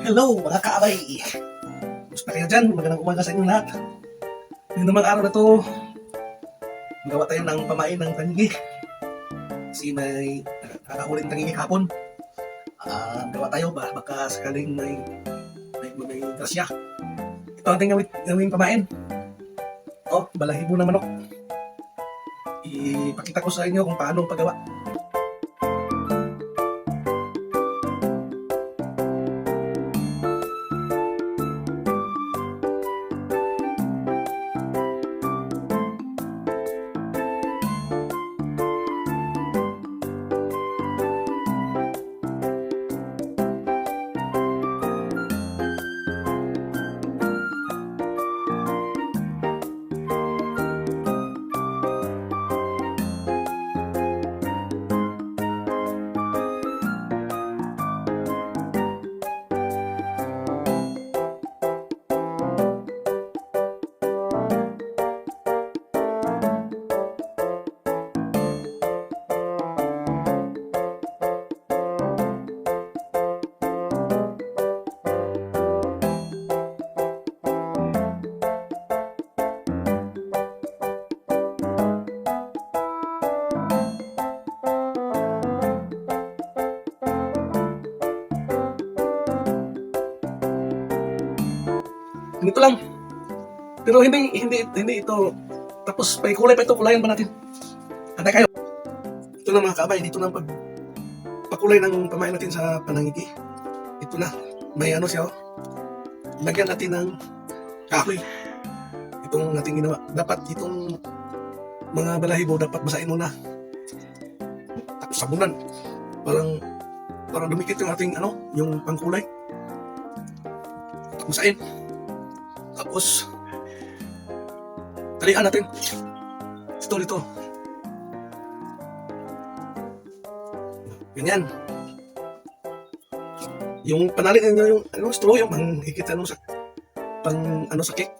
Hello mga kaabay! Gusto kayo dyan? Magandang umaga sa inyong lahat. Ngayon naman araw na to, magawa tayo ng pamain ng tangi. Kasi may nakakahuling tangi hapon. Gawa tayo ba? Baka sakaling may grasya. Ito ang ating gawing pamain. Balahibo ng manok. Ipakita ko sa inyo kung paano paggawa. Ganito lang. Pero hindi ito. Tapos may kulay pa ito. Kulayan pa natin. Antay kayo. Ito na mga kaabay. Dito na pakulay ng pamain natin sa panangiti. Ito na. May ano siya. Lagyan natin ng kahoy. Itong natin ginawa. Dapat itong mga balahibo dapat basahin muna. Tapos sabunan. Parang dumikit yung ating yung pangkulay. Tapos basahin. Tapos, talian natin. Dito. Ganyan. Yung panalin ninyo yung straw, yung panghikit sa cake.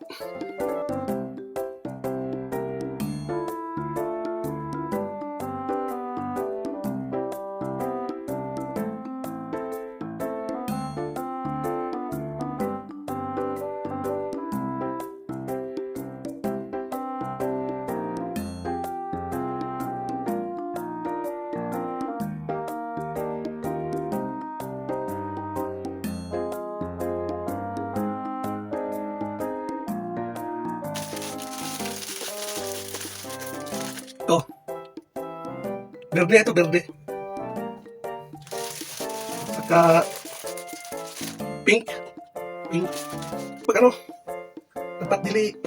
Ito. Berde. Saka pink. Pag dapat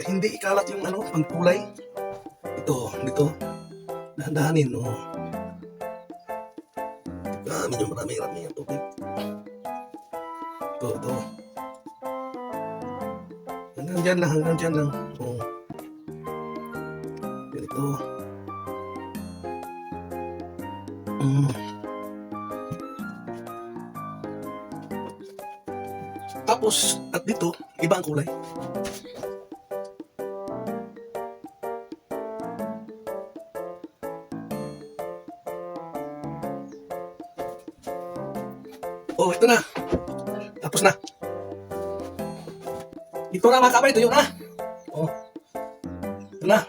hindi ikalat yung pangkulay. Ito, dito. Dahan-dahanin, medyo marami yung tubig. Ito. Hanggang dyan lang. Ganito. Tapos, at dito, iba ang kulay. Ito na. Tapos na. Ito na mga kabay, ito yun na.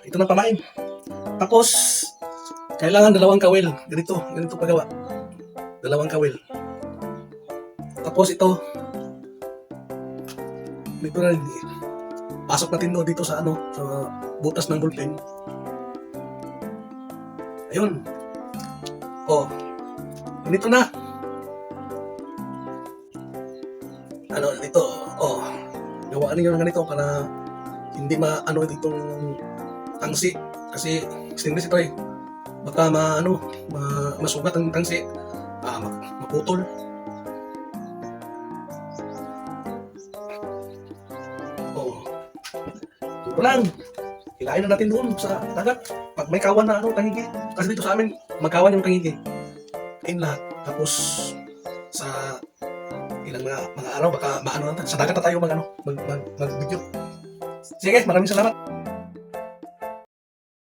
Ito na pamain. Tapos, kailangan 2 kawil. Ganito pagawa. 2 kawil. Tapos ito na, pasok natin dito sa sa butas ng ballpen. Ayun. Ganito na. Dito. Gawaan niyo ng ganito para hindi itong tangsi. Kasi stainless ito eh. Baka masugat ang tangsi. Maputol. Ito lang. Hilahin na natin doon sa dagat. Pag may kawan na tangigi. Kasi dito sa amin, magkawan yung tangigi. Kain lahat. Tapos, sa ilang mga araw, baka sa dagat na tayo mag-video. Sige, maraming salamat.